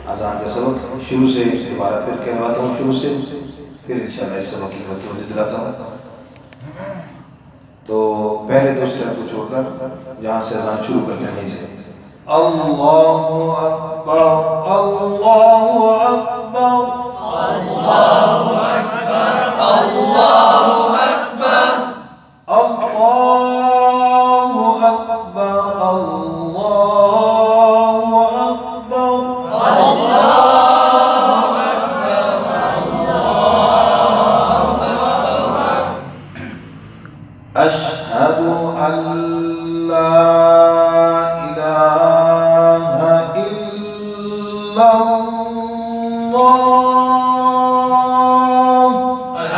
अजान का सबक शुरू से दोबारा फिर कहवाता हूँ, शुरू से फिर इंशाल्लाह इस सबक की तरफ तवज्जो दिलाता हूँ। तो पहले दो स्टेप को छोड़कर जहाँ से अजान शुरू करते हैं वहीं से अल्लाहु अकबर अल्लाहु अकबर अल्लाहु अकबर अल्लाहु अकबर अल्लाहु अकबर अल्लाहु अकबर अल्लाहु अकबर अशहदु अल्ला इलाहा इल्लल्लाह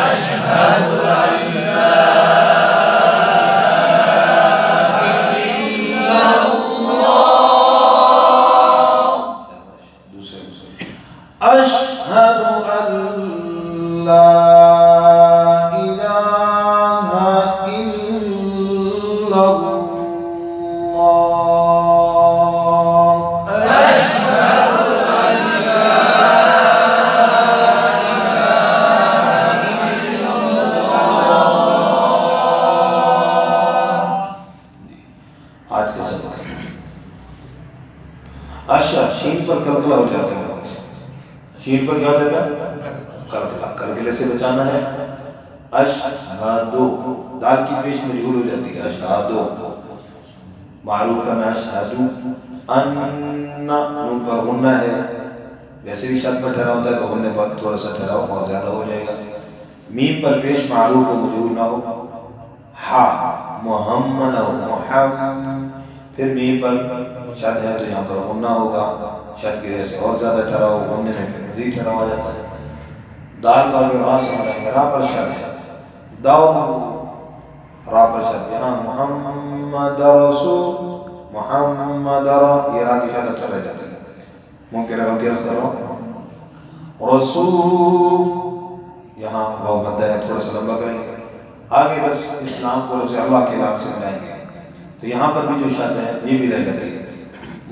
अशहदु अल्ला अशहदु अल्ला इलाहा इल्लल्लाह अशहदु अल्ला इलाहा इल्लल्लाह। आज का सबक अच्छा, शीन पर कलकला हो जाता है। शीन पर क्या हो जाता है? कलकला। कलकले से बचाना है। अशहदु, दाल की पेश मजहूल हो जाती है। अशहदु मारूफ का मैं अशहदु। अन्ना, नून पर गुन्ना है। वैसे भी शद पर ठहरा होता है तो गुन्ने पर थोड़ा सा ठहराव और ज्यादा हो जाएगा। मीम पर पेश मारूफ हो मजहूल ना हो। हा मुहम्मद हो मुहम्मद। फिर मीम पर शद है तो यहाँ पर गुन्ना होगा। शद की वजह से और ज्यादा ठहराव, गुन्ने में फिर मजीद ठहराव हो जाता है। दाल का भी रा समझाएंगे। रा पर शद है। दाव रा पर शद। यहाँ मुहम्मद रसूल मुहम्मद ये रा की शद अच्छा रह जाता है। मुमकिन है गलती अर्ज कर रहा हूँ। रसूल यहाँ वाव मद्दा है, थोड़ा सा लंबा करेंगे। आगे बस इस्लाम को से अल्लाह के नाम से मिलाएंगे तो यहाँ पर भी जो शद है ये भी रह जाती है।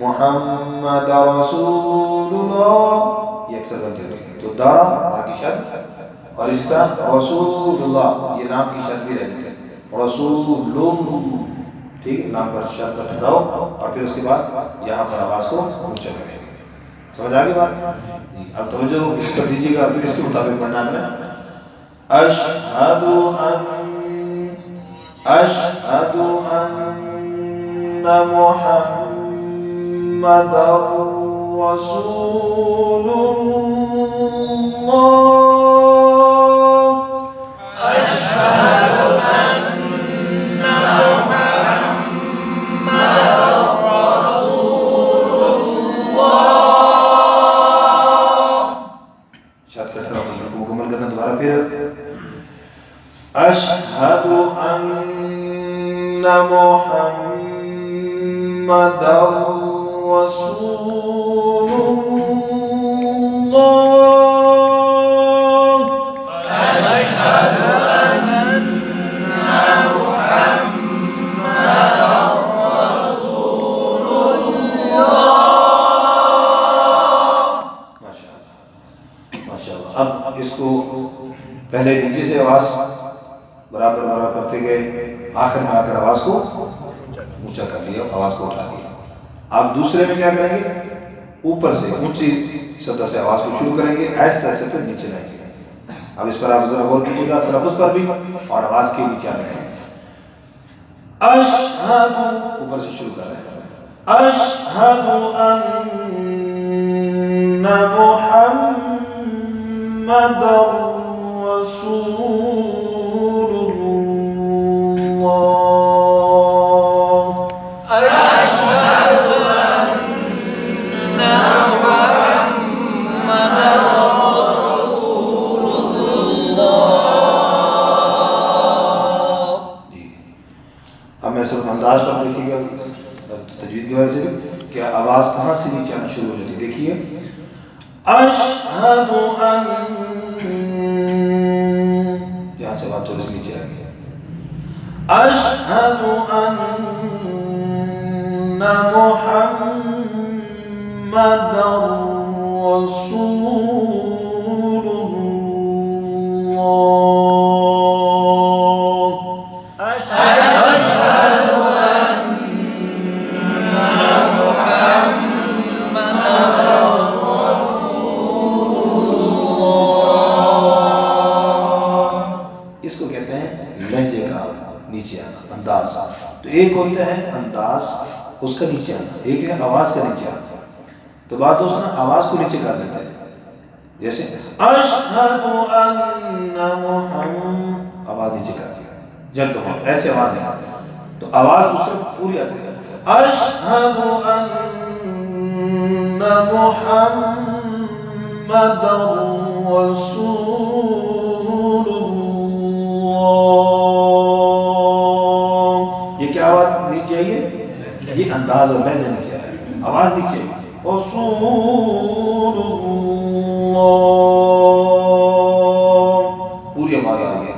मुहम्मद रसूलुल्लाह ये अक्सर गलती होती है। तो दा रा की शद और इसका रसूलुल्लाह ये नाम की शद भी रह जाती है। रसूलुम, ठीक है, नाम पर शद पर ठहराओ और फिर उसके बाद यहाँ पर आवाज़ को ऊंचा करेंगे। समझ आ गई बात? अब तवज्जो इस कर दीजिएगा, फिर इसके मुताबिक पढ़ना है। अशहदु अन्ना मुहम्मदर रसूलुल्लाह अशहदु अन्ना मुहम्मदर रसूलुल्लाह। शद का ठहराव मुकम्मल करना। दोबारा फिर अशहदु अन्ना मुहम्मदर रसूलुल्लाह अशहदु अन्ना मुहम्मदर रसूलुल्लाह। माशाअल्लाह माशाअल्लाह। अब इसको पहले नीचे से आवाज़ बराबर बराबर करते गए, आखिर में आकर आवाज़ को ऊंचा कर लिया, आवाज़ को उठा दिया। अब दूसरे में क्या करेंगे? ऊपर से ऊंची सतह से आवाज़ को शुरू करेंगे, ऐसे से फिर नीचे लाएंगे। अब इस पर आप जरा गौर कीजिएगा, तलफ़्फ़ुज़ पर भी और आवाज़ के नीचे आने में। अशहदु ऊपर से शुरू कर रहे हैं। अशहदु अन्ना मुहम्मदर रसूलुल्लाह अशहदु अन्ना मुहम्मदर रसूलुल्लाह। अब मैं सिर्फ अंदाज पर देखिएगा तजवीद की वजह से भी क्या आवाज़ कहाँ से नीचे आना शुरू हो जाती है। देखिए अशहदु यहाँ से बात थोड़ी सी नीचे आएगी। अशहदु अन्ना मुहम्मदर इसको कहते हैं लहजे का नीचे आना, अंदाज। तो एक होता है अंदाज, उसका नीचे आना, एक है आवाज का नीचे आना। तो बात हो ना, आवाज को नीचे कर देते हैं, जैसे अशहदु अन्ना मुहम्मद, आवाज नीचे कर दिया, जब तो ऐसे आवाज है तो आवाज उस तरफ पूरी आती है, अशहदु अन्ना मुहम्मदर रसूलुल्लाह। ये क्या आवाज नीचे आई है? ये अंदाज और लहजा नीचे आया, आवाज नीचे आई, पूरी आवाज आ रही है,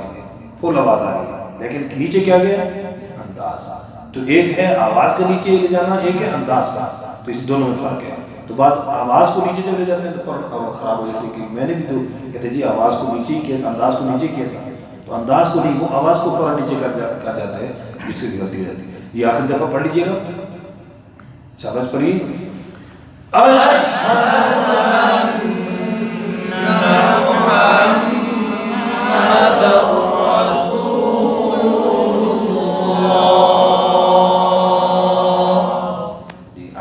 फुल आवाज आ रही है, लेकिन नीचे क्या गया? अंदाज। तो एक है आवाज का नीचे ले जाना, एक है अंदाज का, तो इस दोनों में फर्क है। तो बात आवाज को नीचे जब ले जाते हैं तो फर्क खराब हो जाती है कि मैंने भी तो कहते जी आवाज को नीचे ही किया, अंदाज को नीचे किया था, तो अंदाज को नहीं, वो आवाज को फौरन नीचे कर जाते हैं, जिसकी गलती हो जाती है। ये आखिरी दफा पढ़ लीजिएगा, शाबाश पढ़िए।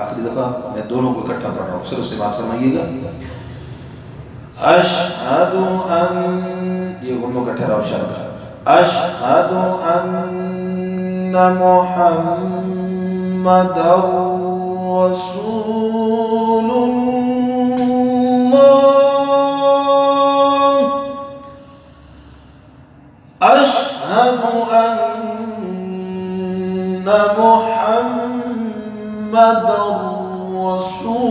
आखिरी दफा मैं दोनों को इकट्ठा पढ़ रहा हूँ, सिर से बात फरमाइएगा। अशहदु अन, ये दोनों का ठहराव शब्द है, अशहदु अन्ना मुहम्मदर रसूलुल्लाह, अशहदु अन्ना मुहम्मदर रसूलुल्लाह।